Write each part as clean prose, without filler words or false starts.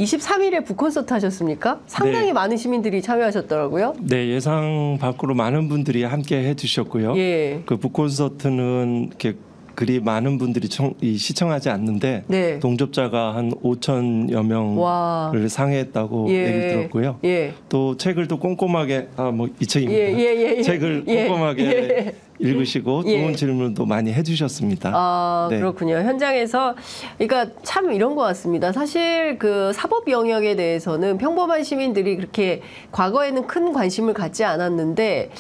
23일에 북콘서트 하셨습니까? 상당히 네. 많은 시민들이 참여하셨더라고요. 네, 예상 밖으로 많은 분들이 함께 해주셨고요. 예. 그 북콘서트는 이렇게 그리 많은 분들이 시청하지 않는데 네. 동접자가 한 5천여 명을 와. 상회했다고 예. 얘기 들었고요. 예. 또 책을 또 꼼꼼하게 이 책입니다. 예. 책을 예. 꼼꼼하게 예. 읽으시고 예. 좋은 질문도 많이 해주셨습니다. 아, 네. 그렇군요. 현장에서 그러니까 참 이런 것 같습니다. 사실 그 사법 영역에 대해서는 평범한 시민들이 그렇게 과거에는 큰 관심을 갖지 않았는데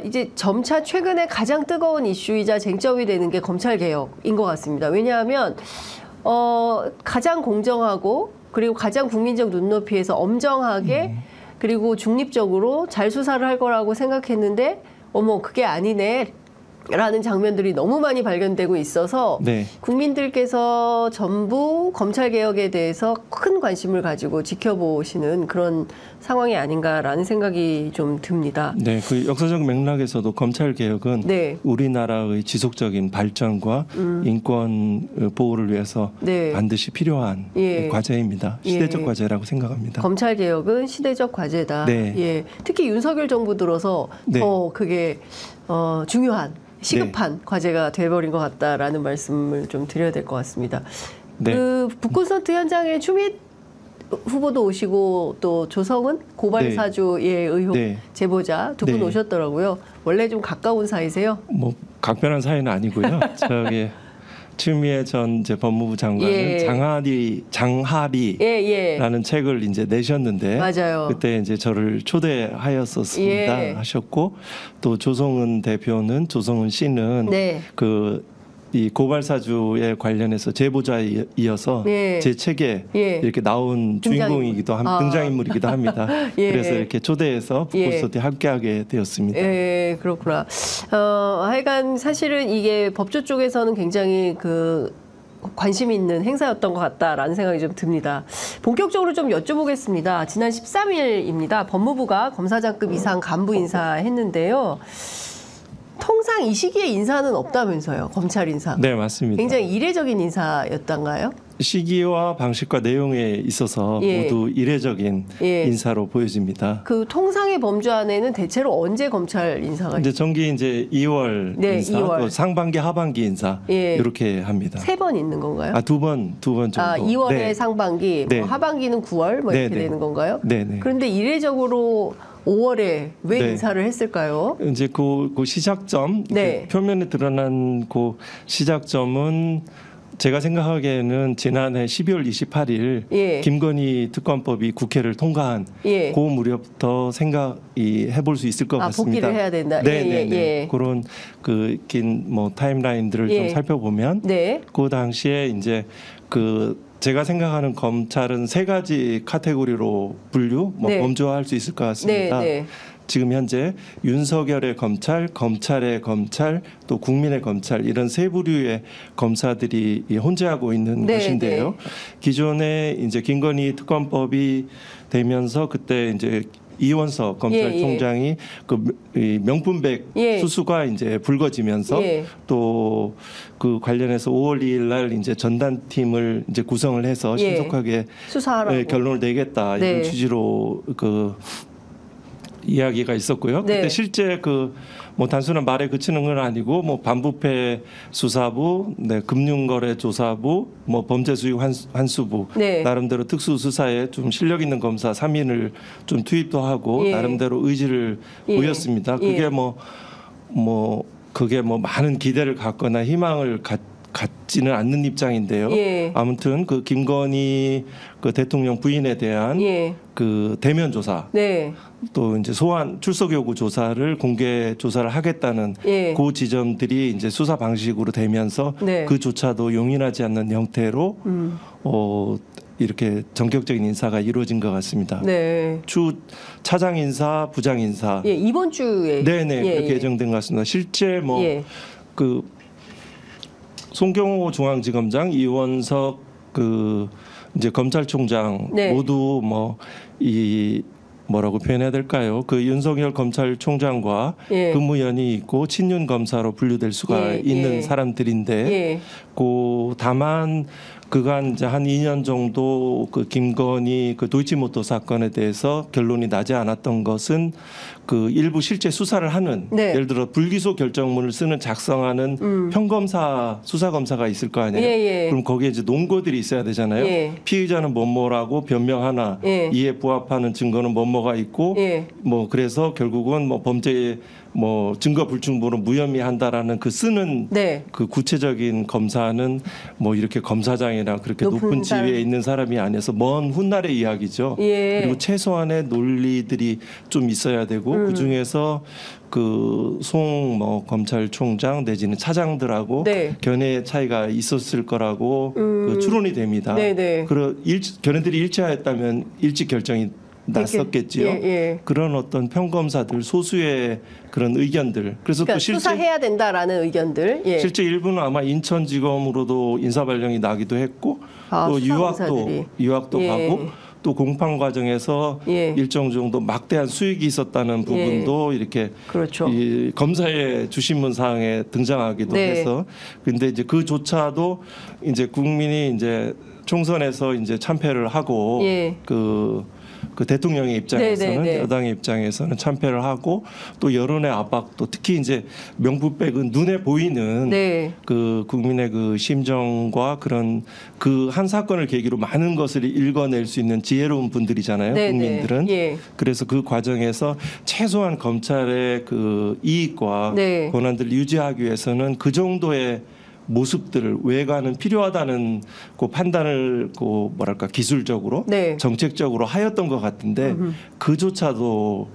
이제 점차 최근에 가장 뜨거운 이슈이자 쟁점이 되는 게 검찰 개혁인 것 같습니다. 왜냐하면 가장 공정하고 그리고 가장 국민적 눈높이에서 엄정하게 그리고 중립적으로 잘 수사를 할 거라고 생각했는데 어머 그게 아니네 라는 장면들이 너무 많이 발견되고 있어서 네. 국민들께서 전부 검찰개혁에 대해서 큰 관심을 가지고 지켜보시는 그런 상황이 아닌가라는 생각이 좀 듭니다. 네, 그 역사적 맥락에서도 검찰 개혁은 네. 우리나라의 지속적인 발전과 인권 보호를 위해서 네. 반드시 필요한 예. 과제입니다. 시대적 예. 과제라고 생각합니다. 검찰개혁은 시대적 과제다. 네. 예. 특히 윤석열 정부 들어서 네. 더 그게 중요한 시급한 과제가 돼버린 것 같다라는 말씀을 좀 드려야 될 것 같습니다. 네. 그 북콘서트 현장에 추미애 후보도 오시고 또 조성은 고발사주의 의혹 네. 제보자 두 분 네. 오셨더라고요. 원래 좀 가까운 사이세요? 뭐 각별한 사이는 아니고요. 저기 추미애 전 이제 법무부 장관은 예. 장하리라는 책을 이제 내셨는데 맞아요. 그때 이제 저를 초대하였었습니다. 예. 하셨고 또 조성은 대표는 조성은 씨는 네. 이 고발사주에 관련해서 제보자에 이어서 예. 제 책에 예. 이렇게 나온 주인공이기도 등장인물이기도 합니다. 예. 그래서 이렇게 초대해서 북콘서트에 함께하게 되었습니다. 예, 그렇구나. 하여간 사실은 이게 법조 쪽에서는 굉장히 그 관심 있는 행사였던 것 같다라는 생각이 좀 듭니다. 본격적으로 좀 여쭤보겠습니다. 지난 13일입니다. 법무부가 검사장급 이상 간부 인사했는데요. 통상 이 시기에 인사는 없다면서요, 검찰 인사. 네, 맞습니다. 굉장히 이례적인 인사였던가요? 시기와 방식과 내용에 있어서 예. 모두 이례적인 예. 인사로 보여집니다. 그 통상의 범주 안에는 대체로 언제 검찰 인사가 이제 정기 이제 2월 네, 인사, 2월. 또 상반기, 하반기 인사 예. 이렇게 합니다. 3번 있는 건가요? 두 번 정도. 2월에 네. 상반기, 네. 뭐 하반기는 9월 뭐 이렇게 네. 되는 건가요? 네. 그런데 이례적으로 5월에 왜 네. 인사를 했을까요? 이제 그 시작점, 네. 표면에 드러난 그 시작점은 제가 생각하기에는 지난해 12월 28일 예. 김건희 특검법이 국회를 통과한 예. 그 무렵부터 생각이 해볼 수 있을 것 같습니다. 복귀를 해야 된다. 네. 그런 그 긴 뭐 타임라인들을 예. 좀 살펴보면 네. 그 당시에 이제 제가 생각하는 검찰은 3가지 카테고리로 분류, 네. 범주화할 수 있을 것 같습니다. 네. 지금 현재 윤석열의 검찰, 검찰의 검찰, 또 국민의 검찰 이런 세 부류의 검사들이 혼재하고 있는 네, 것인데요. 기존에 이제 김건희 특검법이 되면서 그때 이제 이원석 검찰총장이 이 명품백 수수가 이제 불거지면서 또 그 관련해서 5월 2일 날 이제 전담팀을 이제 구성을 해서 신속하게 수사하라고 결론을 내겠다 이런 취지로 이야기가 있었고요. 네. 그때 실제 뭐 단순한 말에 그치는 건 아니고 뭐 반부패 수사부, 금융거래조사부, 뭐 범죄수익 환수부 나름대로 특수수사에 좀 실력 있는 검사 3인을 좀 투입도 하고 나름대로 의지를 보였습니다. 그게 뭐 많은 기대를 갖거나 희망을 갖지는 않는 입장인데요. 아무튼 그 김건희 대통령 부인에 대한 그 대면 조사, 또 이제 소환 출석 요구 조사를 공개 조사를 하겠다는 그 지점들이 이제 수사 방식으로 되면서 그조차도 용인하지 않는 형태로 이렇게 전격적인 인사가 이루어진 것 같습니다. 추 차장 인사, 부장 인사. 이번 주에. 그렇게 예정된 것 같습니다. 실제 송경호 중앙지검장, 이원석 이제 검찰총장 모두 뭐라고 표현해야 될까요? 윤석열 검찰총장과 근무연이 있고 친윤 검사로 분류될 수가 있는 사람들인데, 다만 그간 이제 한 2년 정도 그 김건희 그 도이치모터 사건에 대해서 결론이 나지 않았던 것은 그 일부 실제 수사를 하는 네. 예를 들어 불기소 결정문을 쓰는 작성하는 평검사 수사검사가 있을 거 아니에요. 예, 예. 그럼 거기에 이제 논거들이 있어야 되잖아요. 예. 피의자는 뭐뭐라고 변명하나 예. 이에 부합하는 증거는 뭐뭐가 있고 예. 뭐 그래서 결국은 뭐 범죄 뭐 증거 불충분으로 무혐의한다라는 그 쓰는 네. 그 구체적인 검사는 뭐 이렇게 검사장이나 그렇게 높은 사람. 지위에 있는 사람이 아니어서 먼 훗날의 이야기죠. 예. 그리고 최소한의 논리들이 좀 있어야 되고 그 중에서 그 송 뭐 검찰총장 내지는 차장들하고 네. 견해 차이가 있었을 거라고 그 추론이 됩니다. 네네. 견해들이 일치하였다면 일찍 결정이 났었겠지요. 예, 예. 그런 어떤 평검사들 소수의 그런 의견들. 그래서 그러니까 또 실제 수사해야 된다라는 의견들. 예. 실제 일부는 아마 인천지검으로도 인사 발령이 나기도 했고 또 유학도 예. 가고 또 공판 과정에서 예. 일정 정도 막대한 수익이 있었다는 부분도 이렇게 그렇죠. 이 검사의 주신문 사항에 등장하기도 네. 해서 근데 이제 그조차도 이제 국민이 이제 총선에서 이제 참패를 하고 예. 그 대통령의 입장에서는 네. 여당의 입장에서는 참패를 하고 또 여론의 압박도 특히 이제 명분백은 눈에 보이는 네. 그 국민의 그 심정과 그런 그 한 사건을 계기로 많은 것을 읽어낼 수 있는 지혜로운 분들이잖아요. 네. 국민들은. 예. 그래서 그 과정에서 최소한 검찰의 그 이익과 네. 권한들을 유지하기 위해서는 그 정도의 모습들을 외관은 필요하다는 그 판단을 그 뭐랄까 기술적으로 네. 정책적으로 하였던 것 같은데 그조차도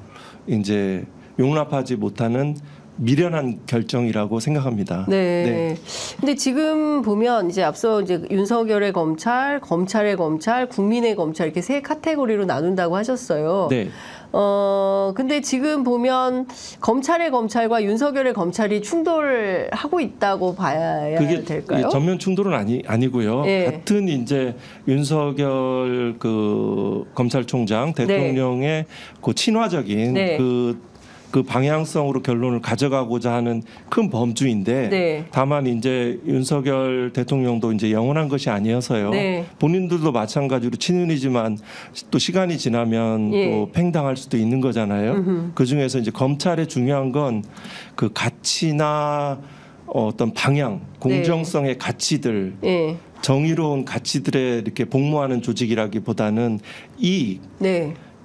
이제 용납하지 못하는 미련한 결정이라고 생각합니다. 네. 근데 지금 보면 이제 앞서 이제 윤석열의 검찰, 검찰의 검찰, 국민의 검찰 이렇게 세 카테고리로 나눈다고 하셨어요. 네. 근데 지금 보면 검찰의 검찰과 윤석열의 검찰이 충돌하고 있다고 봐야 그게 될까요? 전면 충돌은 아니고요. 예. 같은 이제 윤석열 그 검찰총장 대통령의 그 친화적인 네. 그 방향성으로 결론을 가져가고자 하는 큰 범주인데 네. 다만 이제 윤석열 대통령도 이제 영원한 것이 아니어서요. 네. 본인들도 마찬가지로 친윤이지만 또 시간이 지나면 예. 또 팽당할 수도 있는 거잖아요. 그 중에서 이제 검찰의 중요한 건 그 가치나 어떤 방향, 공정성의 가치들, 예. 정의로운 가치들에 이렇게 복무하는 조직이라기보다는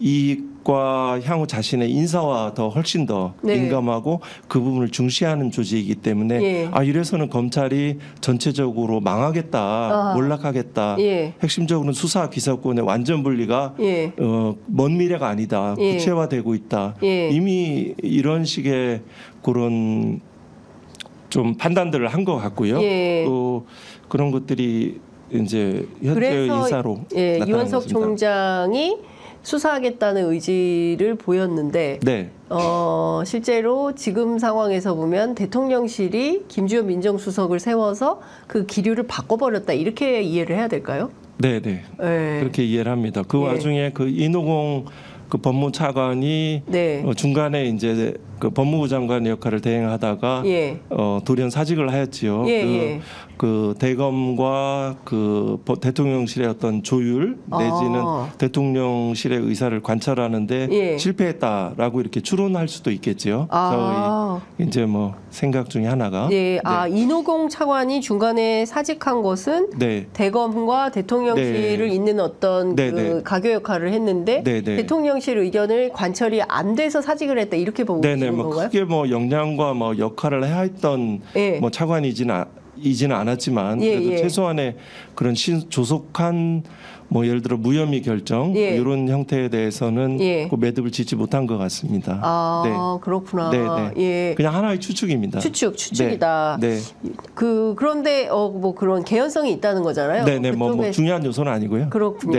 이익과 향후 자신의 인사와 더 훨씬 더 민감하고 그 부분을 중시하는 조직이기 때문에 이래서는 검찰이 전체적으로 망하겠다, 몰락하겠다. 핵심적으로는 수사 기소권의 완전 분리가 먼 미래가 아니다. 구체화되고 있다. 이미 이런 식의 그런 좀 판단들을 한 것 같고요. 또 그런 것들이 이제 현재 인사로 나타나는 이원석 것입니다. 총장이 수사하겠다는 의지를 보였는데 실제로 지금 상황에서 보면 대통령실이 김주현 민정수석을 세워서 그 기류를 바꿔버렸다 이렇게 이해를 해야 될까요? 네. 그렇게 이해를 합니다. 그 와중에 그 이노공 그 법무차관이 중간에 이제 그 법무부 장관 역할을 대행하다가 돌연 사직을 하였지요. 그 대검과 그 대통령실의 어떤 조율 내지는 대통령실의 의사를 관찰하는데 실패했다라고 이렇게 추론할 수도 있겠지요. 저희 이제 뭐 생각 중에 하나가. 이노공 차관이 중간에 사직한 것은 대검과 대통령실을 잇는 어떤 그 가교 역할을 했는데 대통령실 의견을 관철이 안 돼서 사직을 했다 이렇게 보고 있는 뭐 건가요? 크게 뭐 역량과 뭐 역할을 해야 했던 뭐 차관이지는 않았지만 그래도 최소한의 그런 조속한 뭐 예를 들어 무혐의 결정 이런 형태에 대해서는 그 매듭을 짓지 못한 것 같습니다. 그렇구나. 그냥 하나의 추측입니다. 추측이다. 그런데 뭐 그런 개연성이 있다는 거잖아요. 뭐 중요한 요소는 아니고요. 그렇군요.